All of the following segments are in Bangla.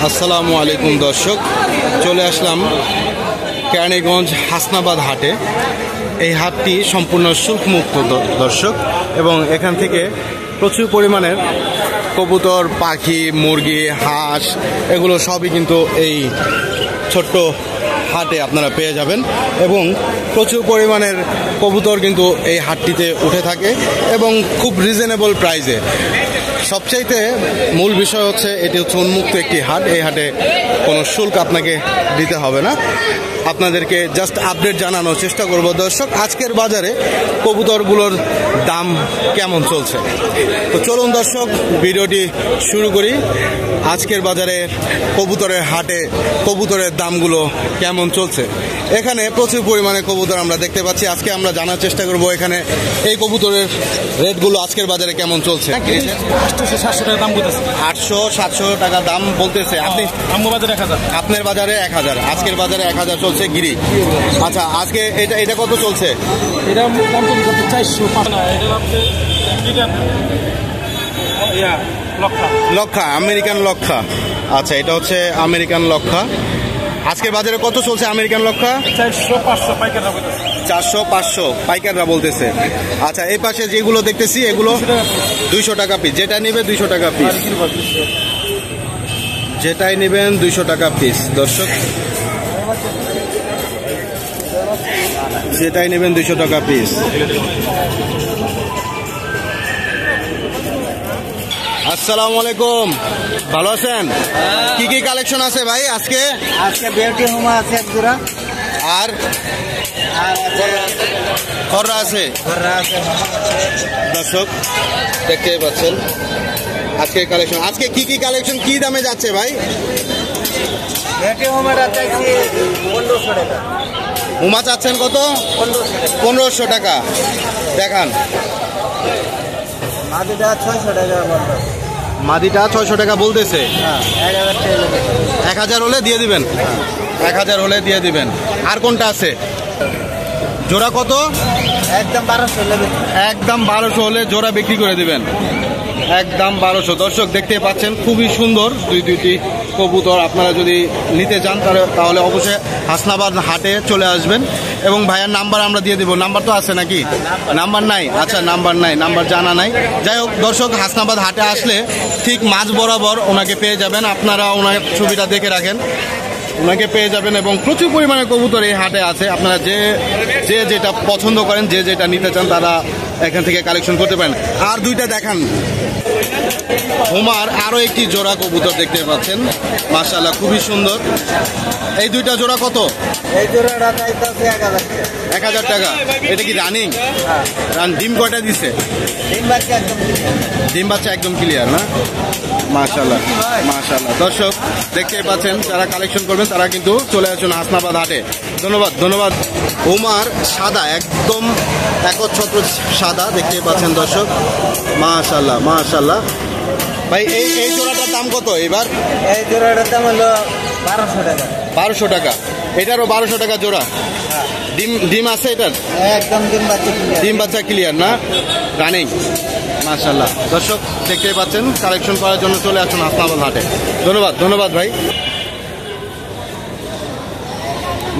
আসসালামু আলাইকুম দর্শক, চলে আসলাম কেরানীগঞ্জ হাসনাবাদ হাটে। এই হাটটি সম্পূর্ণ শুল্কমুক্ত দর্শক, এবং এখান থেকে প্রচুর পরিমাণের কবুতর, পাখি, মুরগি, হাঁস এগুলো সবই কিন্তু এই ছোট্ট হাটে আপনারা পেয়ে যাবেন। এবং প্রচুর পরিমাণের কবুতর কিন্তু এই হাটটিতে উঠে থাকে এবং খুব রিজনেবল প্রাইসে। সবচাইতে মূল বিষয় হচ্ছে এটি হচ্ছে উন্মুক্ত একটি হাট। এই হাটে কোনো শুল্ক আপনাকে দিতে হবে না। আপনাদেরকে জাস্ট আপডেট জানানোর চেষ্টা করব দর্শক, আজকের বাজারে কবুতরগুলোর দাম কেমন চলছে। তো চলুন দর্শক, ভিডিওটি শুরু করি। আজকের বাজারে কবুতরের হাটে কবুতরের দামগুলো কেমন চলছে। এখানে প্রচুর পরিমাণে কবুতর আমরা দেখতে পাচ্ছি। আজকে আমরা জানার চেষ্টা করব এখানে এই কবুতরের রেটগুলো আজকের বাজারে কেমন চলছে। 800-700 টাকা দাম বলতেছে। 800-700 টাকা দাম বলতেছে। আপনি বাজারে 1000, আপনার বাজারে 1000, আজকের বাজারে 1000 চলছে গিরি। আচ্ছা, আজকে এটা কত চলছে? এটা দাম তো 400 না, এটা হচ্ছে লক্ষা, আমেরিকান লক্ষা। আচ্ছা, এটা হচ্ছে আমেরিকান লক্ষা। আজকের বাজারে কত চলছে আমেরিকান লক্ষা? 400-500 পাইকাররা বলতেছে। 400-500 পাইকাররা বলতেছে। আচ্ছা, এই পাশে যেগুলো দেখতেছি এগুলো 200 টাকা পিস। যেটা নেবে 200 টাকা পিস, যেটাই নেবেন 200 টাকা পিস দর্শক, যেটাই নেবেন 200 টাকা পিস। আসসালামু আলাইকুম, ভালো আছেন? কি কি কালেকশন আছে ভাই আজকে? বিউটি হোমা আছে এক জোড়া, আর খররা আছে দর্শক, দেখতে পাচ্ছেন আজকে কালেকশন। আজকে কি কি কালেকশন, কি দামে যাচ্ছে ভাই? বিউটি হোমাটা চাইছি 1500 টাকা। হুমা চাচ্ছেন কত? 1500 টাকা। দেখান। মাদিটা 600 টাকা বলতো। মাদিটা 600 টাকা বলতেছে। 1000 হলে দিয়ে দিবেন। 1000 হলে দিয়ে দিবেন। আর কোনটা আছে? জোড়া কত? একদম 1200 নেবে। একদম 1200 হলে জোড়া বিক্রি করে দিবেন। একদম 1200। দর্শক দেখতে পাচ্ছেন খুবই সুন্দর দুইটি কবুতর। আপনারা যদি নিতে চান তাহলে অবশ্যই হাসনাবাদ হাটে চলে আসবেন। এবং ভাইয়ার নাম্বার আমরা দিয়ে দেবো। নাম্বার তো আছে নাকি? নাম্বার নাই? আচ্ছা, নাম্বার নাই, নাম্বার জানা নাই। যাই হোক দর্শক, হাসনাবাদ হাটে আসলে ঠিক মাঝ বরাবর ওনাকে পেয়ে যাবেন। আপনারা ওনার ছবিটা দেখে রাখেন, ওনাকে পেয়ে যাবেন। এবং প্রচুর পরিমাণে কবুতর এই হাটে আছে। আপনারা যে যেটা পছন্দ করেন, যে যেটা নিতে চান তারা এখান থেকে কালেকশন করতে পারেন। আর দুইটা দেখান। হুমার আরো একটি জোড়া কবুতর দেখতে পাচ্ছেন, মাশাআল্লাহ খুবই সুন্দর। এই দুইটা জোড়া কত? এই জোড়াটা চাইতেছে 1000 টাকা। 1000 টাকা। এটা কি রানিং? ডিম কয়টা দিছে? ডিম বাচ্চা একদম ক্লিয়ার না? মাশাআল্লাহ মাশাআল্লাহ। দর্শক দেখতেই পাচ্ছেন, যারা কালেকশন করবেন তারা কিন্তু চলে আসুন হাসনাবাদ হাটে। ধন্যবাদ ধন্যবাদ। হুমার সাদা, একদম একচ্ছত্র সাদা দেখতেই পাচ্ছেন দর্শক, মাশাআল্লাহ মাশাআল্লাহ। ভাই এই জোড়াটার দাম কত এবার? এই জোড়াটার দাম হলো 1200 টাকা। 1200 টাকা। এটারও 1200 টাকা জোড়া। ডিম আছে এটার? একদম ডিম বাচ্চা ক্লিয়ার না? রানিং। মাশাআল্লাহ। দর্শক দেখতেই পাচ্ছেন, কালেকশন করার জন্য চলে আসুন হাসনাবাদ হাটে। ধন্যবাদ ধন্যবাদ ভাই।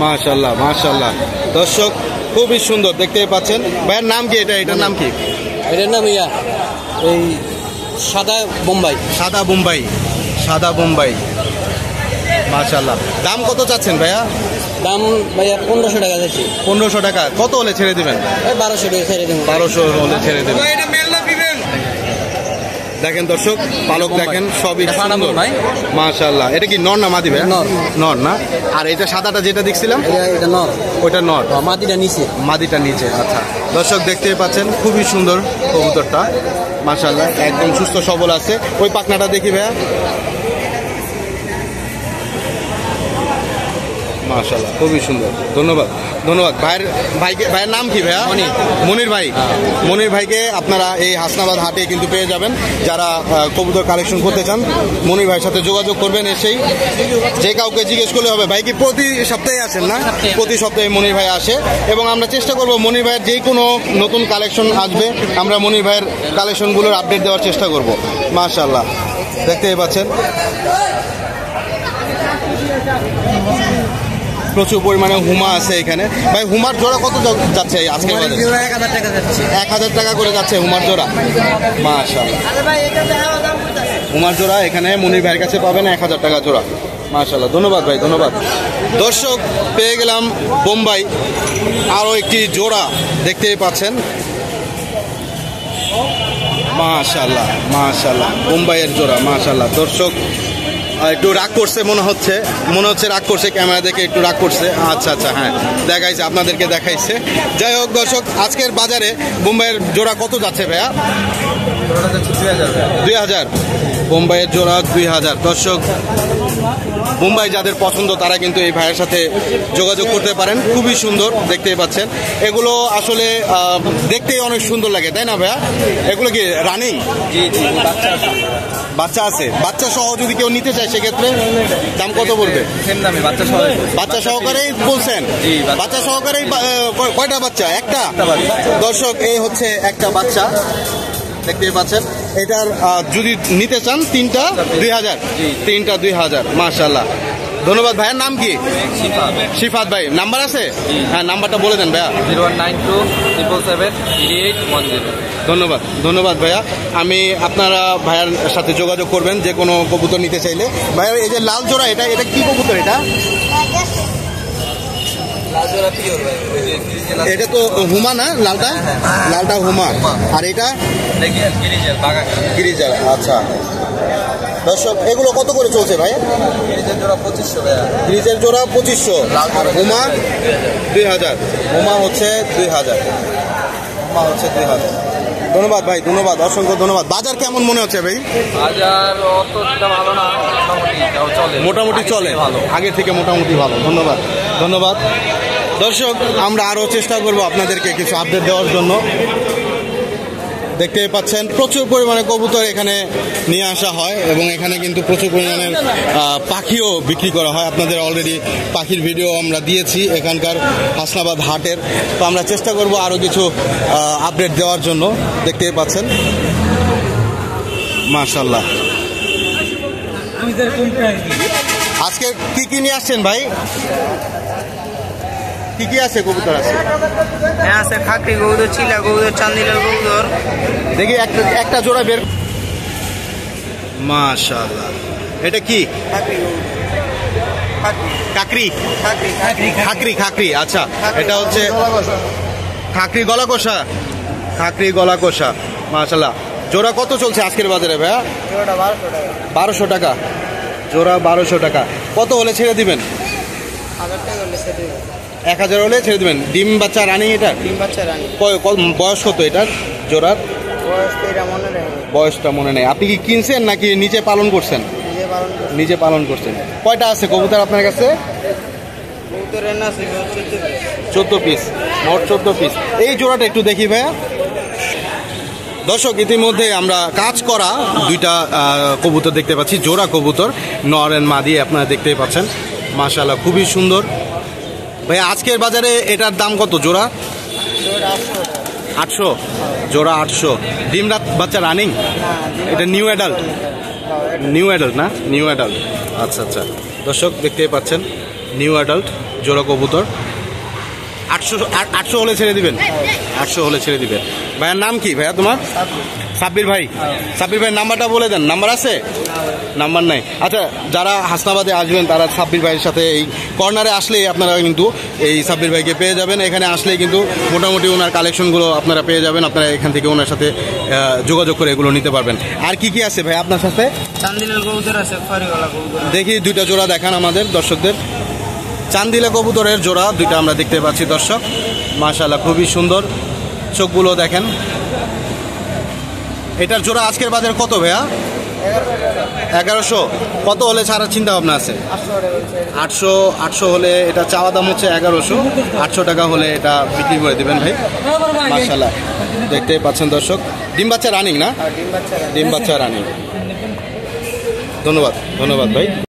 মাশাআল্লাহ মাশাআল্লাহ। দর্শক খুবই সুন্দর দেখতেই পাচ্ছেন। ভাইয়ের নাম কি? এটার নাম কি? এটার নাম এই সাদা বোম্বাই। সাদা বোম্বাই, সাদা বোম্বাই। মাশাআল্লাহ। দাম কত চাচ্ছেন ভাইয়া? দাম ভাইয়া 1500 টাকা যাচ্ছে। 1500 টাকা। কত হলে ছেড়ে দিবেন? 1200 টাকা ছেড়ে দেবেন। 1200 হলে ছেড়ে দেবেন। দেখেন দর্শক, পালক দেখেন সবই সুন্দর। মাশাআল্লাহ। এটা কি নর না মাদি ভাই? নর না? আর এটা সাদাটা যেটা দেখছিলাম এটা নর। ওইটা নর, মাদিটা নিচে। মাদিটা নিচে। আচ্ছা দর্শক দেখতেই পাচ্ছেন খুবই সুন্দর কবুতরটা, মাশাআল্লাহ একদম সুস্থ সবল আছে। ওই পাখনাটা দেখি ভাইয়া, মাশাআল্লাহ খুবই সুন্দর। ধন্যবাদ ধন্যবাদ। ভাইয়ের নাম কি ভাইয়া? মনির ভাই। মনির ভাইকে আপনারা এই হাসনাবাদ হাটে কিন্তু পেয়ে যাবেন। যারা কবুতর কালেকশন করতে চান মনির ভাইয়ের সাথে যোগাযোগ করবেন। এসেই যে কাউকে জিজ্ঞেস করলে হবে। ভাই কি প্রতি সপ্তাহে আসেন না? প্রতি সপ্তাহে মনির ভাই আসে, এবং আমরা চেষ্টা করব মনির ভাইয়ের যে কোনো নতুন কালেকশন আসবে আমরা মনির ভাইয়ের কালেকশনগুলোর আপডেট দেওয়ার চেষ্টা করব। মাশাআল্লাহ দেখতেই পাচ্ছেন। প্রচুর পরিমাণে হুমা আছে এখানে। ভাই হুমার জোড়া কত যাচ্ছে আজকে? 1000 টাকা যাচ্ছে। 1000 টাকা করে যাচ্ছে হুমার জোড়া। মাশাআল্লাহ, হুমার জোড়া এখানে মনির ভাইয়ের কাছে পাবেন 1000 টাকা জোড়া। মাশাআল্লাহ, ধন্যবাদ ভাই, ধন্যবাদ। দর্শক, পেয়ে গেলাম বোম্বাই আরও একটি জোড়া, দেখতেই পাচ্ছেন। মাশাআল্লাহ, মাশাআল্লাহ, বোম্বাইয়ের জোড়া। মাশাআল্লাহ, দর্শক একটু রাগ করছে মনে হচ্ছে রাগ করছে, ক্যামেরা দেখে একটু রাগ করছে। আচ্ছা আচ্ছা, হ্যাঁ দেখাইছে, আপনাদেরকে দেখাইছে। যাই হোক দর্শক, আজকের বাজারে বোম্বাইয়ের জোড়া কত যাচ্ছে ভাইয়া? 2000। বোম্বাইয়ের জোড়া 2000। দর্শক, বোম্বাই যাদের পছন্দ তারা কিন্তু এই ভাইয়ের সাথে যোগাযোগ করতে পারেন। খুবই সুন্দর, দেখতেই পাচ্ছেন। এগুলো আসলে দেখতেই অনেক সুন্দর লাগে, তাই না ভাইয়া? এগুলো কি রানিং? জি জি, বাচ্চা আছে? বাচ্চা সহ যদি কেউ নিতে চায় সেক্ষেত্রে দাম কত পড়বে? সেম দামে বাচ্চা সহ। বাচ্চা সহকারেই বলছেন? জি, বাচ্চা সহকারেই। কয়টা বাচ্চা? একটা। দর্শক, এই হচ্ছে একটা বাচ্চা, দেখতেই পাচ্ছেন। এটার যদি নিতে চান তিনটা 2000। তিনটা 2000। মাশাআল্লাহ, ধন্যবাদ। ভাইয়ের নাম কি? শিফাত ভাই। নাম্বার আছে? হ্যাঁ, নাম্বারটা বলে দেন ভাইয়া। 0192777810। ধন্যবাদ, ধন্যবাদ ভাইয়া। আপনারা ভাইয়ার সাথে যোগাযোগ করবেন যে কোনো কবুতর নিতে চাইলে। ভাইয়া, এই যে লাল জোড়া, এটা কি কবুতর? এটা তো হুমা না? লালটা হুমা, আর এটা গিরিজার। আচ্ছা দর্শক, এগুলো কত করে চলছে ভাই? গিরিজের জোড়া 2500 টাকা। গিরিজের জোড়া 2500, আর হুমা 2000। হুমা হচ্ছে 2000। ধন্যবাদ ভাই, ধন্যবাদ, অসংখ্য ধন্যবাদ। বাজার কেমন মনে হচ্ছে ভাই? বাজার অতটা ভালো না, মোটামুটি চলে, আগের থেকে মোটামুটি ভালো। ধন্যবাদ, ধন্যবাদ। দর্শক, আমরা আরও চেষ্টা করব আপনাদেরকে কিছু আপডেট দেওয়ার জন্য। দেখতে পাচ্ছেন প্রচুর পরিমাণে কবুতর এখানে নিয়ে আসা হয়, এবং এখানে কিন্তু প্রচুর পরিমাণের পাখিও বিক্রি করা হয়। আপনাদের অলরেডি পাখির ভিডিও আমরা দিয়েছি এখানকার হাসনাবাদ হাটের। তো আমরা চেষ্টা করব আরও কিছু আপডেট দেওয়ার জন্য। দেখতেই পাচ্ছেন, মাশাআল্লাহ। আজকে কি নিয়ে আসছেন ভাই? কি আছে কবুতর? আছে আছে খাকরি কবুতর, চিলা কবুতর, চান্দিলার কবুতর। দেখি একটা জোড়া বের। মাশাআল্লাহ, এটা কি? কাকরি। খাকরি। আচ্ছা, এটা হচ্ছে খাকরি গলা কষা। মাশাআল্লাহ, জোড়া কত চলছে আজকের বাজারে ভাইয়া? 1200 টাকা জোড়া। 1200 টাকা। কত হলে ছেড়ে দিবেন? 1000 হলে ছেড়ে দিবেন। ডিম বাচ্চা রানিং? এটা ডিম বাচ্চা রানী। বয়স কত এটার জোড়ার? বয়সটা মনে নেই। আপনি কি কিনছেন নাকি নিচে পালন করছেন? নিজে পালন করছেন। কয়টা আছে কবুতর আপনার কাছে? 14 পিস, মোট 14 পিস। এই জোড়াটা একটু দেখি ভাইয়া। দর্শক, ইতিমধ্যে আমরা কাজ করা দুইটা কবুতর দেখতে পাচ্ছি, জোড়া কবুতর, নর এন্ড মাদি। আপনারা দেখতেই পাচ্ছেন, মাশাআল্লাহ, খুবই সুন্দর। ভাই, আজকের বাজারে এটার দাম কত জোড়া? 800 জোড়া। 800। ডিম বাচ্চা রানিং? এটা নিউ অ্যাডাল্ট না? New adult. আচ্ছা আচ্ছা, দর্শক দেখতেই পাচ্ছেন, নিউ অ্যাডাল্ট জোড়া কবুতর। 800 হলে ছেড়ে দিবেন? 800 হলে ছেড়ে দিবেন। ভাইয়ার নাম কি ভাইয়া তোমার? সাব্বির ভাই। সাব্বির ভাইয়ের নাম্বারটা বলে দেন। নাম্বার আছে? নাম্বার নাই। আচ্ছা, যারা হাসনাবাদে আসবেন তারা সাব্বির ভাইয়ের সাথে এই কর্নারে আসলেই আপনারা কিন্তু এই সাব্বির ভাইকে পেয়ে যাবেন। এখানে আসলেই কিন্তু মোটামুটি ওনার কালেকশনগুলো আপনারা পেয়ে যাবেন। আপনারা এখান থেকে ওনার সাথে যোগাযোগ করে এগুলো নিতে পারবেন। আর কি আছে ভাই আপনার সাথে? চান্দিলার কবুতর আছে, ফারিওয়ালা কবুতর। দেখি দুইটা জোড়া দেখান আমাদের দর্শকদের। চান্দিলা কবুতরের জোড়া দুইটা আমরা দেখতে পাচ্ছি দর্শক। মাশাআল্লাহ, খুবই সুন্দর। চোখগুলো দেখেন। এটার জোড়া আজকের বাজারে কত ভাইয়া? 1100। কত হলে ছাড়ার চিন্তা ভাবনা আছে? 800 হলে এটা চাওয়া দাম হচ্ছে 1100। 800 টাকা হলে এটা বিক্রি করে দেবেন ভাই। মাশাআল্লাহ, দেখতেই পাচ্ছেন দর্শক। ডিম বাচ্চা রানিং না? ডিম বাচ্চা রানিং। ধন্যবাদ ভাই।